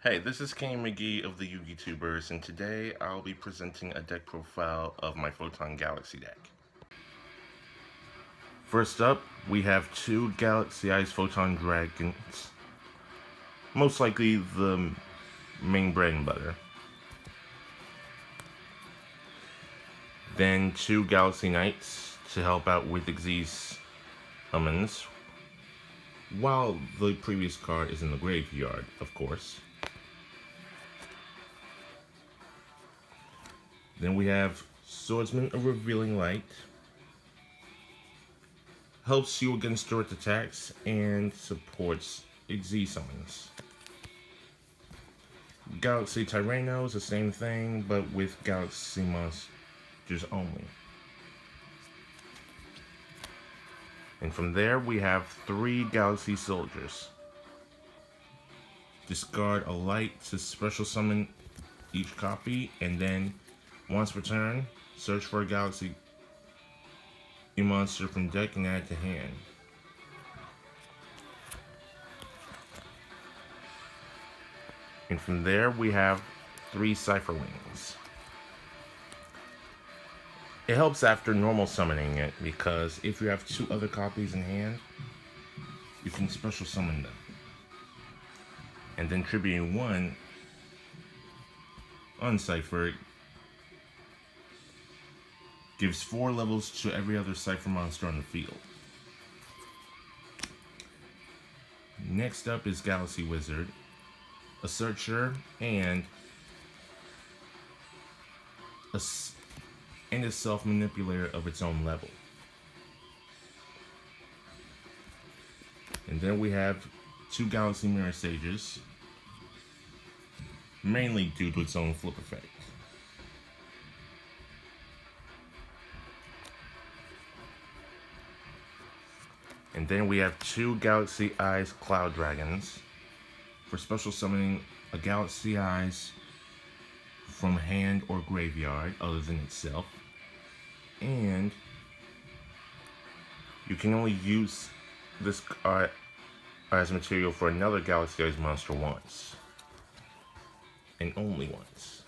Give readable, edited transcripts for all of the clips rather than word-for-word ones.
Hey, this is King McGee of the Yugi Tubers, and today I'll be presenting a deck profile of my Photon Galaxy deck. First up, we have two Galaxy Eyes Photon Dragons, most likely the main bread and butter. Then two Galaxy Knights to help out with McGee's summons, while the previous card is in the graveyard, of course. Then we have Swordsman of Revealing Light. Helps you against direct attacks and supports McGee's summons. Galaxy Tyranno is the same thing, but with Galaxy monsters only. And from there, we have three Galaxy Soldiers. Discard a light to special summon each copy, and then once per turn, search for a Galaxy monster from deck and add to hand. And from there, we have three Cypher Wings. It helps after normal summoning it, because if you have two other copies in hand, you can special summon them. And then tributing one unciphered gives 4 levels to every other Cypher monster on the field. Next up is Galaxy Wizard, a Searcher, and a self-manipulator of its own level. And then we have two Galaxy Mirror Sages, mainly due to its own flip effect. And then we have two Galaxy Eyes Cloud Dragons for special summoning a Galaxy Eyes from hand or graveyard other than itself. And you can only use this as material for another Galaxy Eyes monster once. And only once.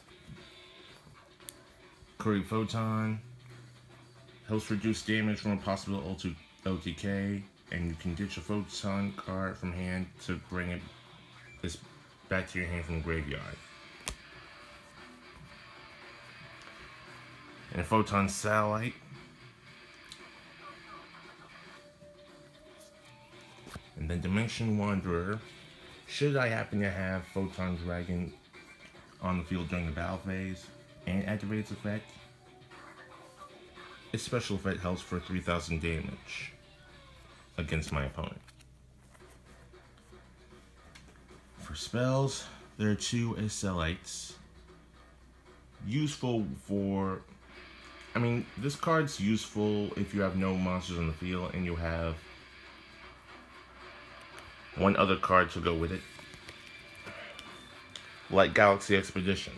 Curry Photon helps reduce damage from a possible OTK, and you can ditch a Photon card from hand to bring this back to your hand from the graveyard. And Photon Satellite and then Dimension Wanderer. Should I happen to have Photon Dragon on the field during the battle phase and activate its effect, its special effect helps for 3,000 damage against my opponent. For spells, there are two Acelites. Useful for, this card's useful if you have no monsters on the field and you have one other card to go with it, like Galaxy Expedition.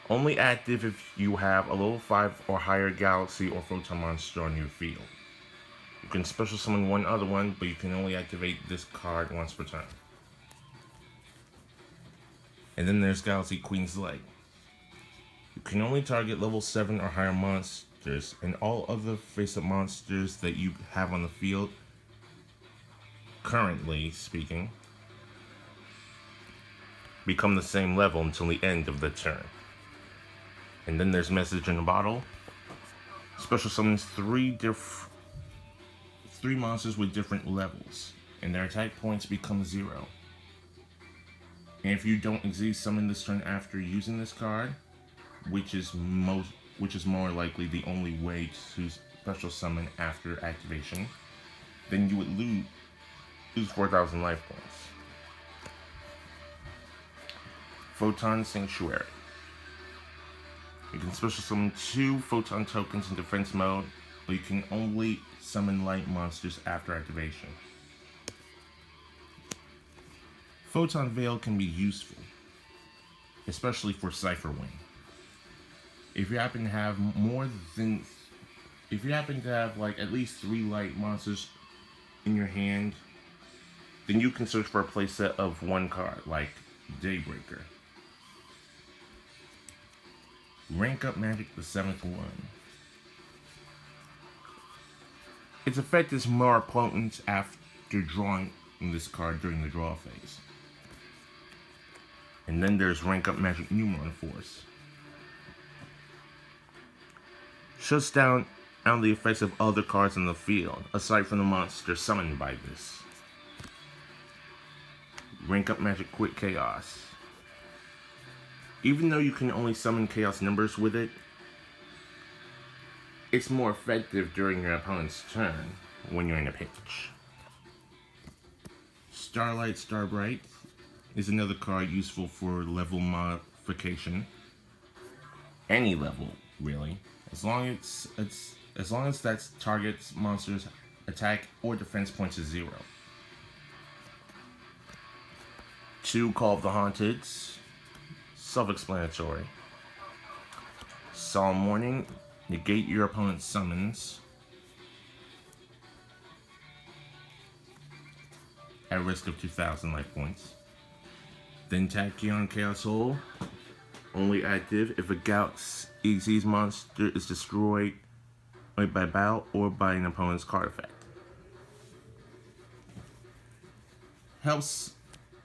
Only active if you have a level 5 or higher Galaxy or Photon monster on your field. You can special summon one other one, but you can only activate this card once per turn. And then there's Galaxy Queen's Leg. You can only target level 7 or higher monsters, and all other face-up monsters that you have on the field, currently speaking, become the same level until the end of the turn. And then there's Message in a Bottle. Special summons three monsters with different levels, and their attack points become 0. And if you don't summon this turn after using this card, which is more likely the only way to special summon after activation, then you would lose 4,000 life points. Photon Sanctuary. You can special summon 2 Photon tokens in defense mode, but you can only summon light monsters after activation. Photon Veil can be useful, especially for Cypher Wing. If you happen to have like at least 3 light monsters in your hand then you can search for a playset of one card, like Daybreaker. Rank up Magic the 7th one. Its effect is more potent after drawing this card during the draw phase. And then there's Rank Up Magic Numeron Force. Shuts down the effects of other cards in the field, aside from the monster summoned by this. Rank Up Magic Quick Chaos. Even though you can only summon chaos numbers with it, it's more effective during your opponent's turn when you're in a pinch. Starlight Starbright is another card useful for level modification. Any level, really. As long as that target's monster's attack or defense points is 0. 2 Call of the Haunted. Self-explanatory. Solemn Warning. Negate your opponent's summons at risk of 2,000 life points. Then Tachyon Chaos Hole. Only active if a Galaxy's monster is destroyed by battle or by an opponent's card effect.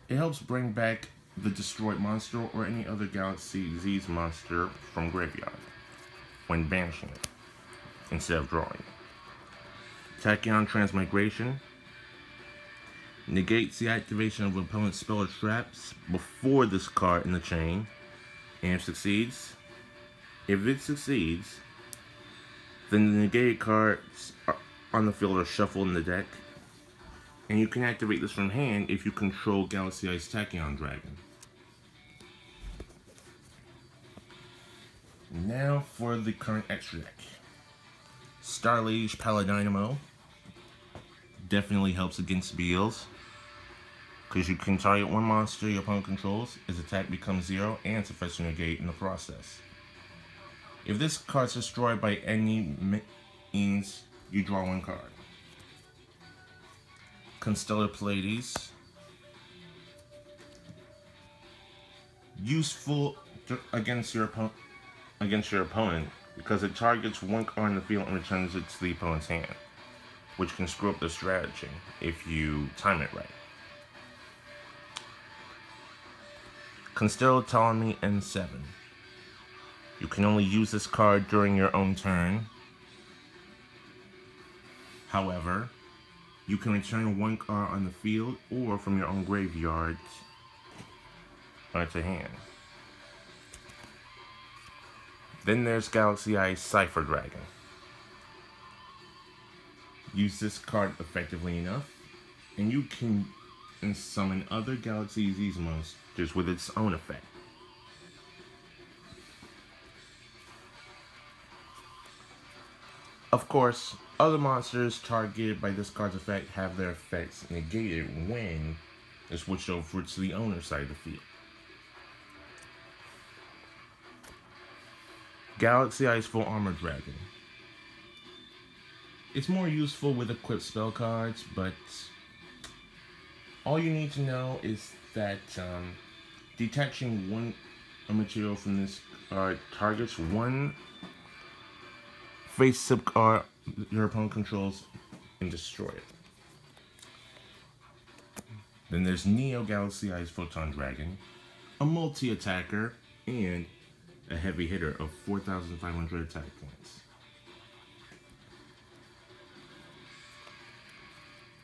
It helps bring back the destroyed monster or any other Galaxy's monster from graveyard when banishing it instead of drawing. Tachyon Transmigration. Negates the activation of an opponent's spell or traps before this card in the chain, and succeeds. If it succeeds, then the negated cards on the field are shuffled in the deck, and you can activate this from hand if you control Galaxy Ice Tachyon Dragon. Now for the current extra deck. Starliege Paladynamo. Definitely helps against Beals, because you can target one monster your opponent controls, its attack becomes 0, and its effects are negate in the process. If this card is destroyed by any means, you draw 1 card. Constellar Pleiades. Useful against your opponent because it targets 1 card in the field and returns it to the opponent's hand, which can screw up the strategy if you time it right. Constellar Ptolemy N7. You can only use this card during your own turn. However, you can return 1 card on the field or from your own graveyard to hand. Then there's Galaxy Ice Cipher Dragon. Use this card effectively enough, and you can summon other Galaxy Z's monsters with its own effect. Of course, other monsters targeted by this card's effect have their effects negated when they're switched over to the owner's side of the field. Galaxy Ice Full Armor Dragon. It's more useful with equipped spell cards, but all you need to know is that detaching a material from this card targets 1 face-up card your opponent controls and destroy it. Then there's Neo Galaxy Ice Photon Dragon, a multi-attacker, and a heavy hitter of 4,500 attack points.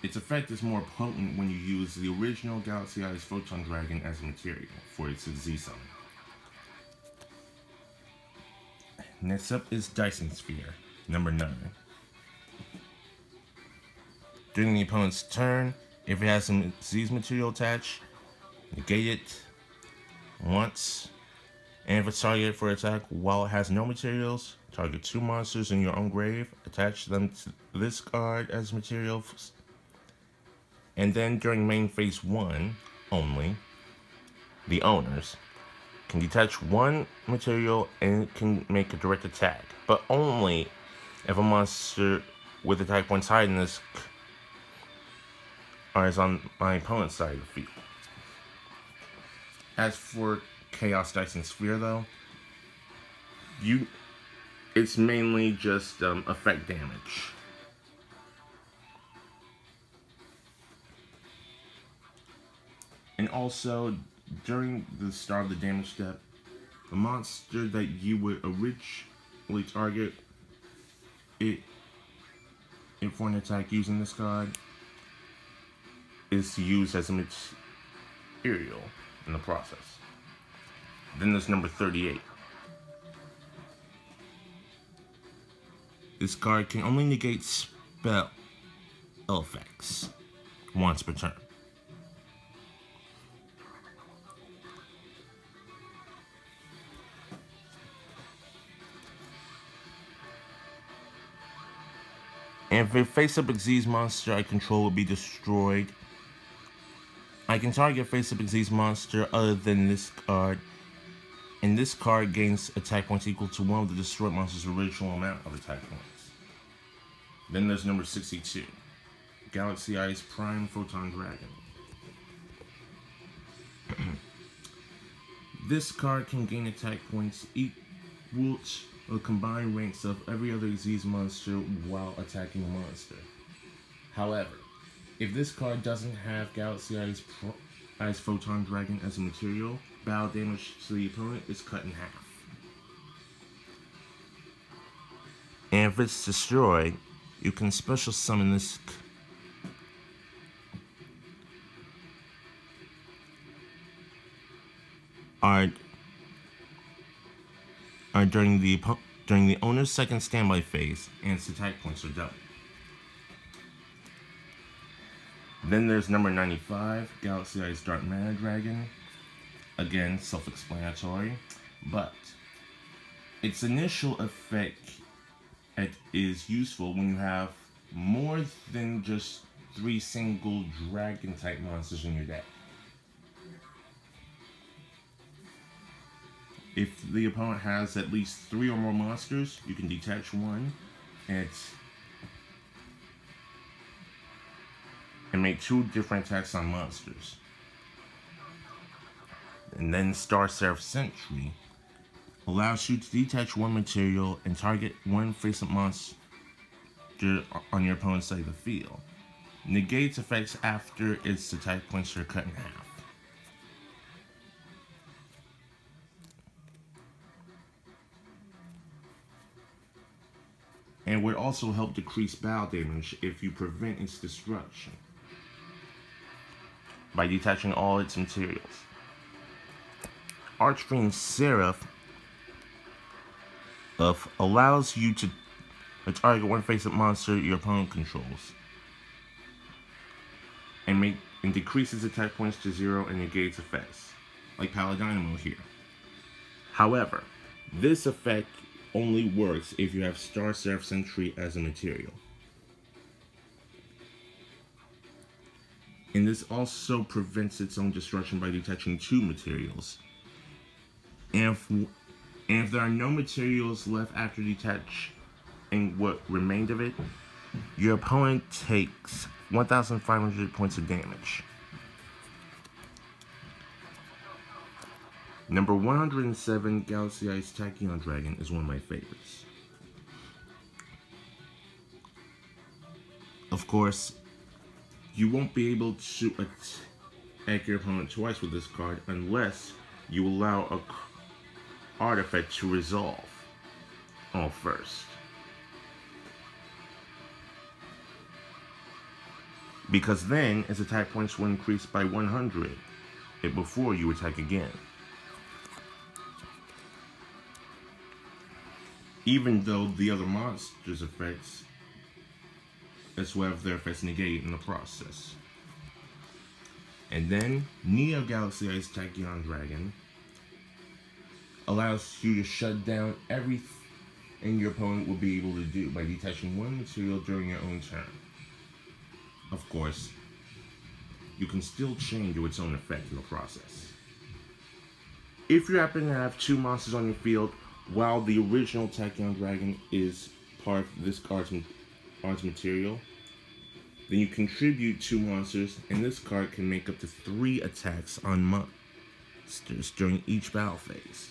Its effect is more potent when you use the original Galaxy Ice Photon Dragon as material for its Z-summon. Next up is Dyson Sphere, number 9. During the opponent's turn, if it has some Z's material attached, negate it once. And if it's targeted for attack while it has no materials, target 2 monsters in your own grave, attach them to this card as materials. And then during main phase 1 only, the owners can detach 1 material and can make a direct attack, but only if a monster with attack points higher than this is on my opponent's side of the field. As for Chaos Dice and Sphere, though, it's mainly just effect damage. And also, during the start of the damage step, the monster that you would originally target it for an attack using this card is used as a material in the process. Then there's number 38. This card can only negate spell effects once per turn. And if a face-up McGee's monster I control will be destroyed, I can target a face-up McGee's monster other than this card, and this card gains attack points equal to one of the destroyed monster's original amount of attack points. Then there's number 62, Galaxy Eyes Prime Photon Dragon. This card can gain attack points equal to the combined ranks of every other McGee's monster while attacking a monster. However, if this card doesn't have Galaxy Eyes Photon Dragon as a material, battle damage to the opponent is cut in half. And if it's destroyed, you can special summon this during the owner's second standby phase, and its attack points are doubled. Then there's number 95, Galaxy Eyes Dark Mana Dragon. Again, self-explanatory, but its initial effect is useful when you have more than just 3 single dragon-type monsters in your deck. If the opponent has at least 3 or more monsters, you can detach one and make 2 different attacks on monsters. And then Star Seraph Sentry allows you to detach one material and target one face-up monster on your opponent's side of the field. Negates effects after its attack points are cut in half. And would also help decrease battle damage if you prevent its destruction by detaching all its materials. Archfiend Seraph allows you to target one face-up monster your opponent controls and decreases attack points to 0 and negates effects, like Paladynamo here. However, this effect only works if you have Star Seraph Sentry as a material. And this also prevents its own destruction by detaching 2 materials. And if there are no materials left after detaching what remained of it, your opponent takes 1,500 points of damage. Number 107, Galaxy Eyes Tachyon Dragon, is one of my favorites. Of course, you won't be able to attack your opponent twice with this card unless you allow a artifact to resolve all first. Because then its attack points will increase by 100 before you attack again. Even though the other monster's effects as well as their effects negated in the process. And then Neo Galaxy Eyes Tachyon Dragon allows you to shut down everything your opponent will be able to do by detaching one material during your own turn. Of course, you can still change its own effect in the process. If you happen to have 2 monsters on your field, while the original Tachyon Dragon is part of this card's material, Then you contribute 2 monsters, and this card can make up to 3 attacks on monsters during each battle phase.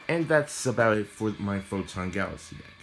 And that's about it for my Photon Galaxy deck.